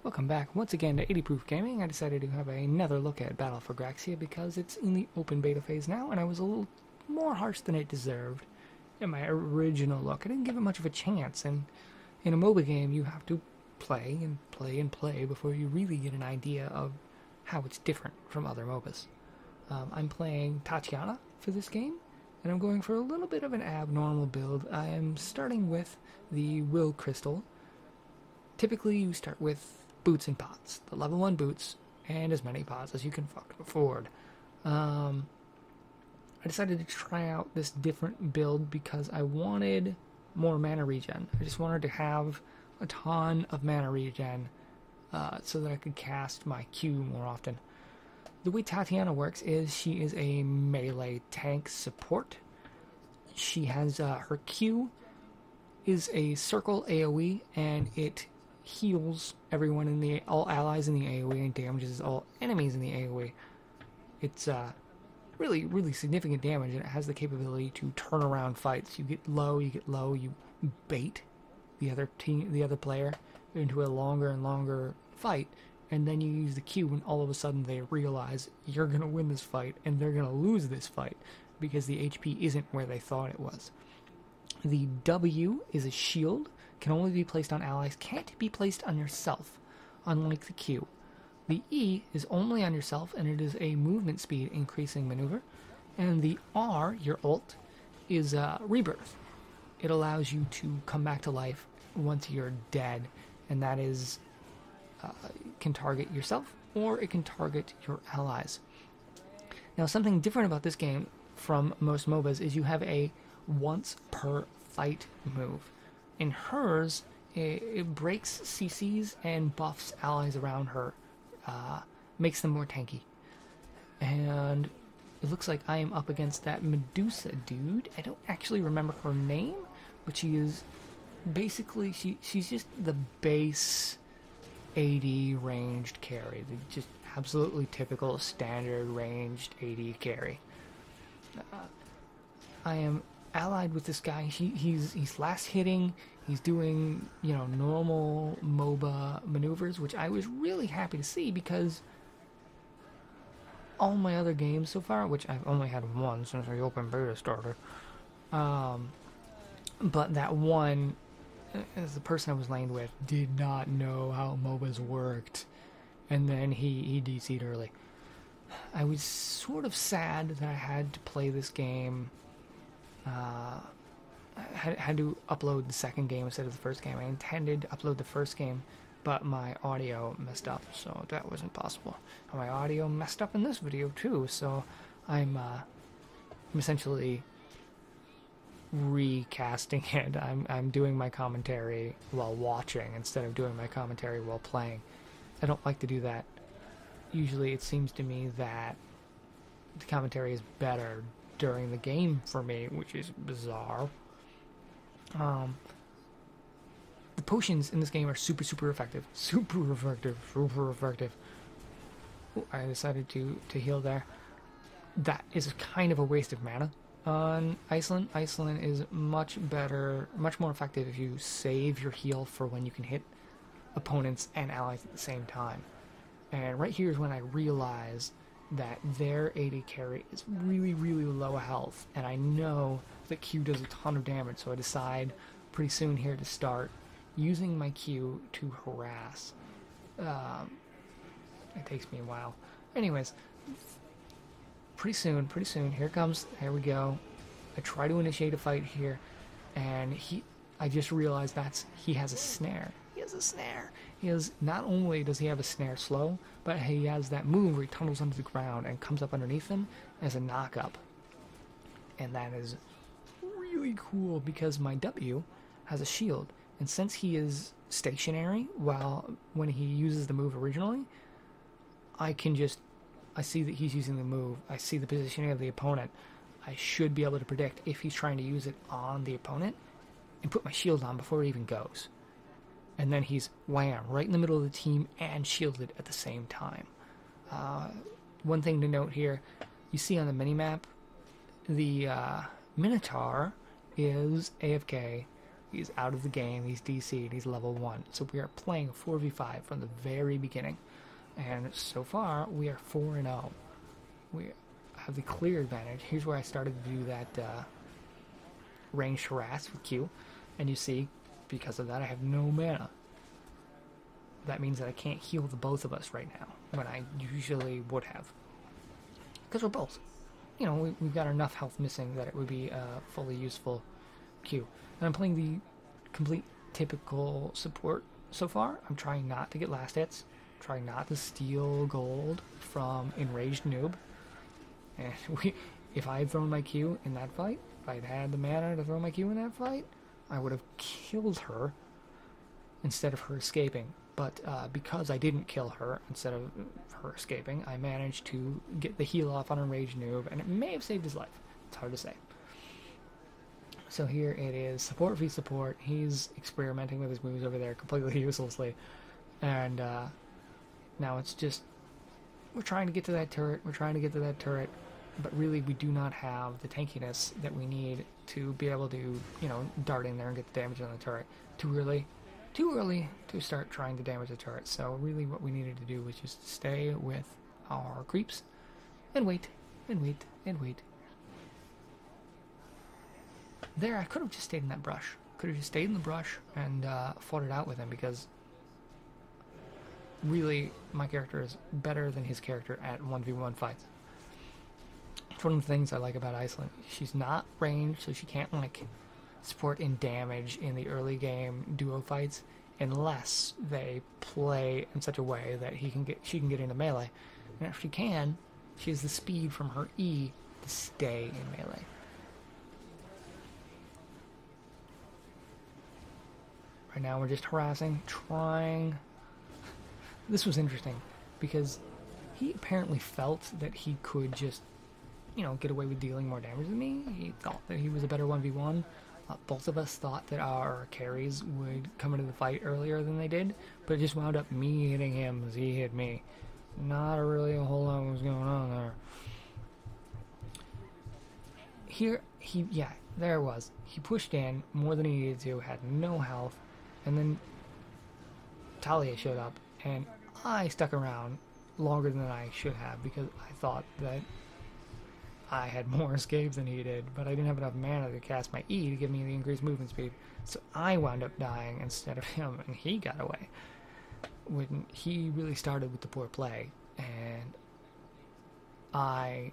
Welcome back once again to 80 Proof Gaming. I decided to have another look at Battle for Graxia because it's in the open beta phase now, and I was a little more harsh than it deserved in my original look. I didn't give it much of a chance, and in a MOBA game you have to play and play and play before you really get an idea of how it's different from other MOBAs. I'm playing Tatiana for this game, and I'm going for a little bit of an abnormal build. I am starting with the Will Crystal. Typically you start with boots and pots, the level 1 boots, and as many pots as you can fucking afford. I decided to try out this different build because I wanted more mana regen. I just wanted to have a ton of mana regen so that I could cast my Q more often. The way Tatiana works is she is a melee tank support. She has her Q is a circle AoE, and it heals everyone in all allies in the AoE and damages all enemies in the AoE. It's really significant damage, and it has the capability to turn around fights. You get low, you bait the other player into a longer and longer fight, and then you use the Q, and all of a sudden they realize you're gonna win this fight and they're gonna lose this fight because the HP isn't where they thought it was. The W is a shield, can only be placed on allies, can't be placed on yourself, unlike the Q. The E is only on yourself, and it is a movement speed increasing maneuver. And the R, your ult, is rebirth. It allows you to come back to life once you're dead, and that is can target yourself or it can target your allies. Now, something different about this game from most MOBAs is you have a once per fight move. In hers, it breaks CCs and buffs allies around her, makes them more tanky. And it looks like I am up against that Medusa dude. I don't actually remember her name, but she is basically, she's just the base AD ranged carry. Just absolutely typical standard ranged AD carry. I am allied with this guy. He's last hitting. He's doing, normal MOBA maneuvers, which I was really happy to see because all my other games so far, which I've only had one since the open beta started, but that one, as the person I was laned with, did not know how MOBAs worked, and then he DC'd early. I was sort of sad that I had to play this game. I had to upload the second game instead of the first game. I intended to upload the first game, but my audio messed up, so that wasn't possible. And my audio messed up in this video too, so I'm essentially recasting it. I'm doing my commentary while watching instead of doing my commentary while playing. I don't like to do that. Usually it seems to me that the commentary is better during the game for me, which is bizarre. The potions in this game are super effective. Super effective. Ooh, I decided to heal there. That is kind of a waste of mana on Iceland. Iceland is much better, much more effective if you save your heal for when you can hit opponents and allies at the same time. And right here is when I realize that their AD carry is really low health, and I know that Q does a ton of damage, so I decide pretty soon here to start using my Q to harass. It takes me a while. Anyways, pretty soon, here we go. I try to initiate a fight here, and I just realized he has a snare. Not only does he have a snare slow, but he has that move where he tunnels under the ground and comes up underneath him as a knock-up. And that is really cool because my W has a shield. And since he is stationary when he uses the move originally, I see that he's using the move. I see the positioning of the opponent. I should be able to predict if he's trying to use it on the opponent and put my shield on before it even goes. And then he's wham, right in the middle of the team and shielded at the same time. One thing to note here, you see on the minimap, the Minotaur is AFK He's out of the game. He's DC'd. He's level 1. So we are playing 4v5 from the very beginning. And so far, we are 4-0. We have the clear advantage. Here's where I started to do that ranged harass with Q. And you see, because of that, I have no mana. That means that I can't heal the both of us right now, when I usually would have. Because we're both. You know, we've got enough health missing that it would be a fully useful Q. And I'm playing the complete typical support so far. I'm trying not to get last hits. Trying not to steal gold from Enraged Noob. And if I had thrown my Q in that fight, if I'd had the mana to throw my Q in that fight, I would have killed her instead of her escaping. But because I didn't kill her instead of her escaping, I managed to get the heal off on Enraged Noob, and it may have saved his life. It's hard to say. So here it is, support v support. He's experimenting with his moves over there completely uselessly. And now it's just, we're trying to get to that turret, but really we do not have the tankiness that we need to be able to, you know, dart in there and get the damage on the turret. Too early to start trying to damage the turret. So really what we needed to do was just stay with our creeps and wait, and wait, and wait. There, I could have just stayed in that brush. Could have just stayed in the brush and fought it out with him, because really my character is better than his character at 1v1 fights. It's one of the things I like about Iceland. She's not ranged, so she can't like support in damage in the early game duo fights unless they play in such a way that she can get into melee. And if she can, she has the speed from her E to stay in melee. Right now we're just harassing, trying. This was interesting because he apparently felt that he could just, you know, get away with dealing more damage than me. He thought that he was a better 1v1. Both of us thought that our carries would come into the fight earlier than they did, but it just wound up me hitting him as he hit me. Not really a whole lot was going on there. Here, there it was. He pushed in more than he needed to, had no health, and then Talia showed up, and I stuck around longer than I should have because I thought that I had more escape than he did, but I didn't have enough mana to cast my E to give me the increased movement speed, so I wound up dying instead of him, and he got away. When he really started with the poor play, and I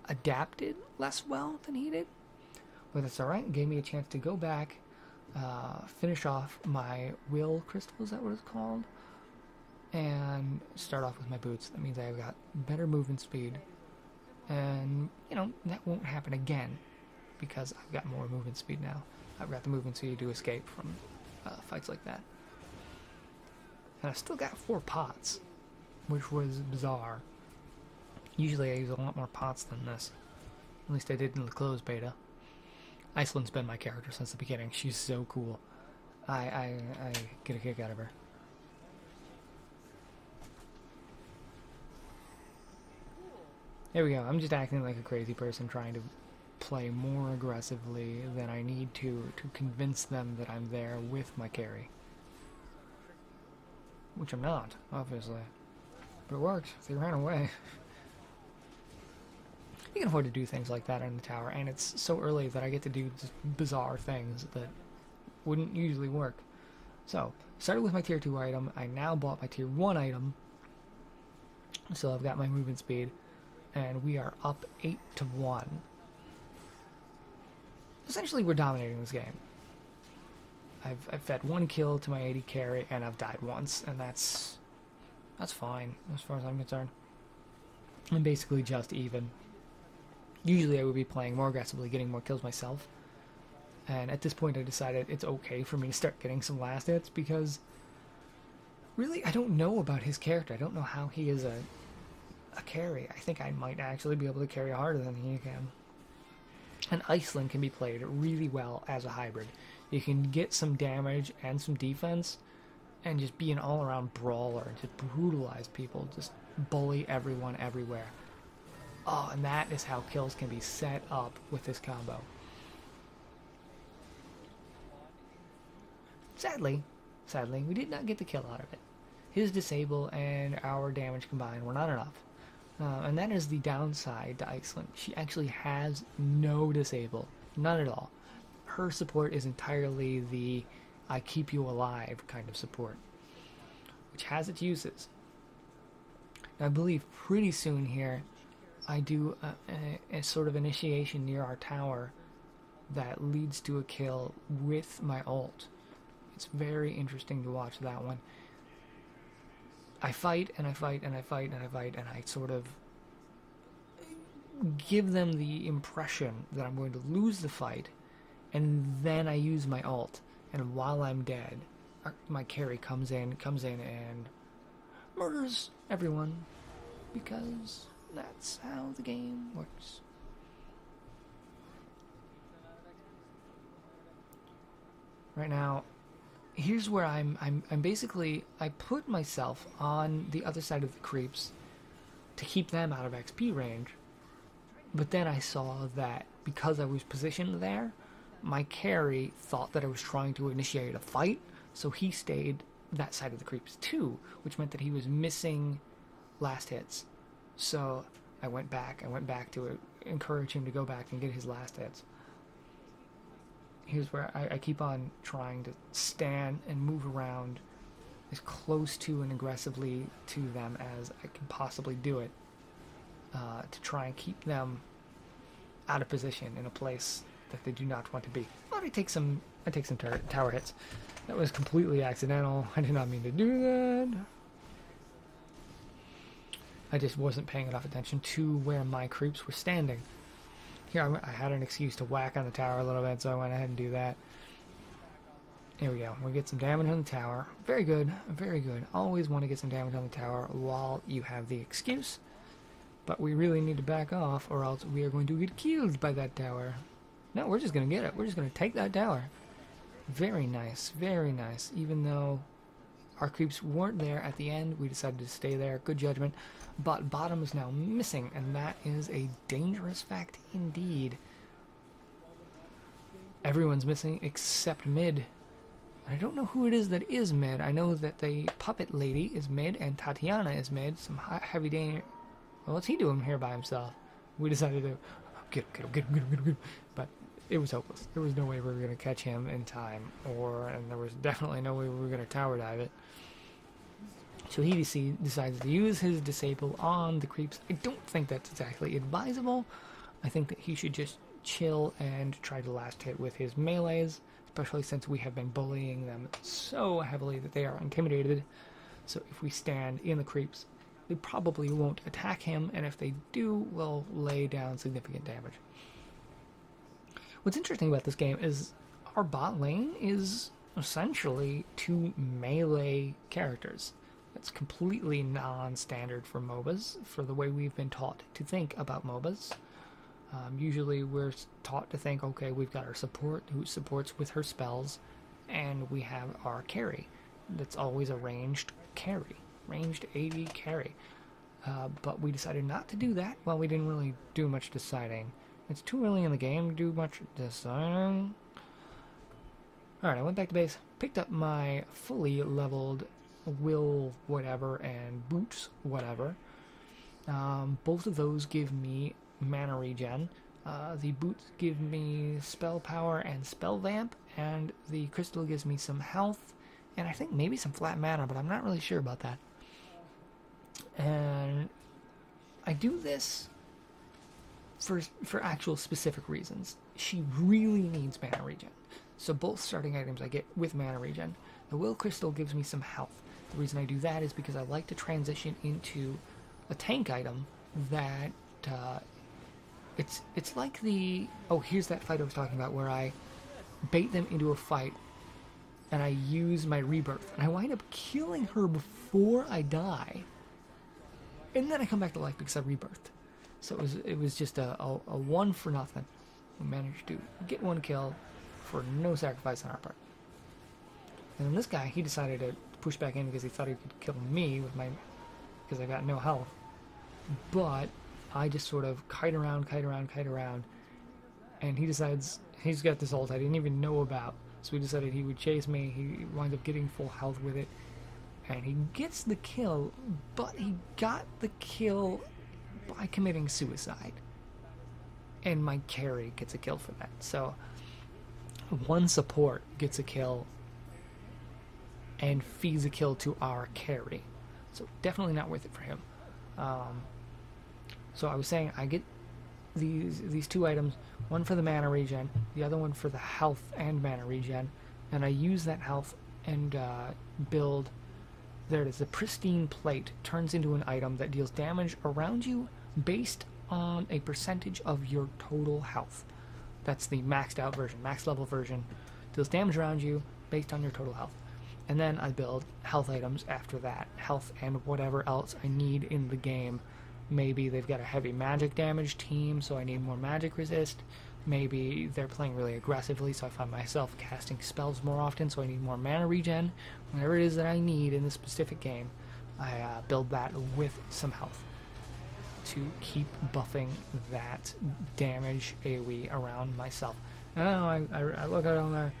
adapted less well than he did, but that's alright. It gave me a chance to go back, finish off my will crystal, is that what it's called, and start off with my boots. That means I've got better movement speed, and you know, that won't happen again because I've got more movement speed now. I've got the movement speed to escape from fights like that. And I've still got 4 pots, which was bizarre. Usually I use a lot more pots than this. At least I did in the closed beta. Iceland's been my character since the beginning. She's so cool. I get a kick out of her. There we go. I'm just acting like a crazy person trying to play more aggressively than I need to convince them that I'm there with my carry. Which I'm not, obviously. But it worked. They ran away. You can afford to do things like that in the tower, and it's so early that I get to do just bizarre things that wouldn't usually work. So, started with my tier 2 item. I now bought my tier 1 item. So I've got my movement speed. And we are up 8-1. Essentially, we're dominating this game. I've fed 1 kill to my 80 carry, and I've died once, and that's fine as far as I'm concerned. I'm basically just even. Usually I would be playing more aggressively, getting more kills myself. And at this point I decided it's okay for me to start getting some last hits, because really I don't know about his character. I don't know how he is a carry. I think I might actually be able to carry harder than he can. And Iceland can be played really well as a hybrid. You can get some damage and some defense and just be an all-around brawler and just brutalize people, just bully everyone everywhere. Oh, and that is how kills can be set up with this combo. Sadly, we did not get the kill out of it. His disable and our damage combined were not enough. And that is the downside to Iceland. She actually has no disable. None at all. Her support is entirely the I keep you alive kind of support, which has its uses. Now, I believe pretty soon here I do a sort of initiation near our tower that leads to a kill with my ult. It's very interesting to watch that one. I fight and I fight and I fight and I fight and I sort of give them the impression that I'm going to lose the fight, and then I use my ult, and while I'm dead, my carry comes in and murders everyone, because that's how the game works. Right now, here's where I'm basically, I put myself on the other side of the creeps to keep them out of XP range, but then I saw that because I was positioned there, my carry thought that I was trying to initiate a fight, so he stayed that side of the creeps too, which meant that he was missing last hits. So I went back to encourage him to go back and get his last hits. Here's where I keep on trying to stand and move around as close to and aggressively to them as I can possibly do it, to try and keep them out of position in a place that they do not want to be. But I take some tower hits. That was completely accidental. I did not mean to do that. I just wasn't paying enough attention to where my creeps were standing. Here, I had an excuse to whack on the tower a little bit, so I went ahead and do that. Here we go. We get some damage on the tower. Very good, very good. Always want to get some damage on the tower while you have the excuse. But we really need to back off, or else we are going to get killed by that tower. No, we're just going to get it. We're just going to take that tower. Very nice, very nice. Even though our creeps weren't there at the end, we decided to stay there. Good judgment. But bottom is now missing, and that is a dangerous fact indeed. Everyone's missing except mid. I don't know who it is that is mid. I know that the puppet lady is mid, and Tatiana is mid. Some heavy danger. Well, what's he doing here by himself? We decided to get him. But it was hopeless. There was no way we were going to catch him in time, and there was definitely no way we were going to tower dive it. So he decides to use his disable on the creeps. I don't think that's exactly advisable. I think that he should just chill and try to last hit with his melees, especially since we have been bullying them so heavily that they are intimidated. So if we stand in the creeps, they probably won't attack him, and if they do, we'll lay down significant damage. What's interesting about this game is our bot lane is essentially 2 melee characters. That's completely non-standard for MOBAs, for the way we've been taught to think about MOBAs. Usually we're taught to think, okay, we've got our support who supports with her spells, and we have our carry. That's always a ranged carry, ranged AD carry. But we decided not to do that. Well, we didn't really do much deciding. It's too early in the game to do much deciding. Alright, I went back to base, picked up my fully leveled will whatever and boots whatever. Both of those give me mana regen. The boots give me spell power and spell vamp, and the crystal gives me some health, and I think maybe some flat mana, but I'm not really sure about that. And I do this for actual specific reasons. She really needs mana regen, so both starting items I get with mana regen. The will crystal gives me some health. The reason I do that is because I like to transition into a tank item that it's like the, oh, here's that fight I was talking about where I bait them into a fight and I use my rebirth and I wind up killing her before I die, and then I come back to life because I rebirthed. So it was just a one for nothing. We managed to get 1 kill for no sacrifice on our part. And then this guy, he decided to push back in because he thought he could kill me with because I got no health. But I just sort of kite around, and he decides he's got this ult I didn't even know about, So we decided he would chase me. He winds up getting full health with it. And he gets the kill, but he got the kill by committing suicide. And my carry gets a kill for that. So one support gets a kill and feeds a kill to our carry. So definitely not worth it for him. So I was saying I get these two items, one for the mana regen, the other one for the health and mana regen, and I use that health and build. There it is. The pristine plate turns into an item that deals damage around you based on a percentage of your total health. That's the maxed out version, max level version. Deals damage around you based on your total health. And then I build health items after that. Health and whatever else I need in the game. Maybe they've got a heavy magic damage team, so I need more magic resist. Maybe they're playing really aggressively, so I find myself casting spells more often, so I need more mana regen. Whatever it is that I need in this specific game, I build that with some health to keep buffing that damage AoE around myself. And I look out on there,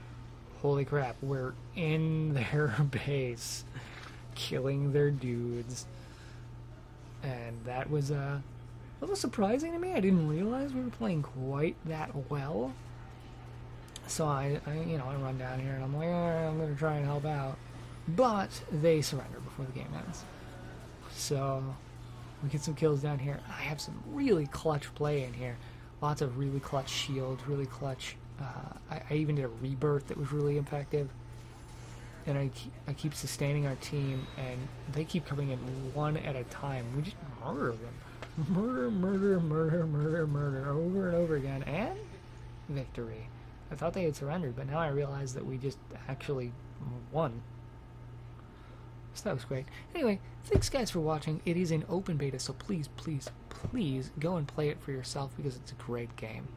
holy crap, we're in their base, killing their dudes. And that was a little surprising to me. I didn't realize we were playing quite that well. So I run down here and I'm like, alright, I'm going to try and help out. But they surrender before the game ends. So we get some kills down here. I have some really clutch play in here. Lots of really clutch shields, really clutch. I even did a rebirth that was really effective. And I keep sustaining our team, and they keep coming in one at a time. We just murder them. Murder, over and over again. And victory. I thought they had surrendered, but now I realize that we just actually won. So that was great. Anyway, thanks guys for watching. It is in open beta, so please, please, please go and play it for yourself because it's a great game.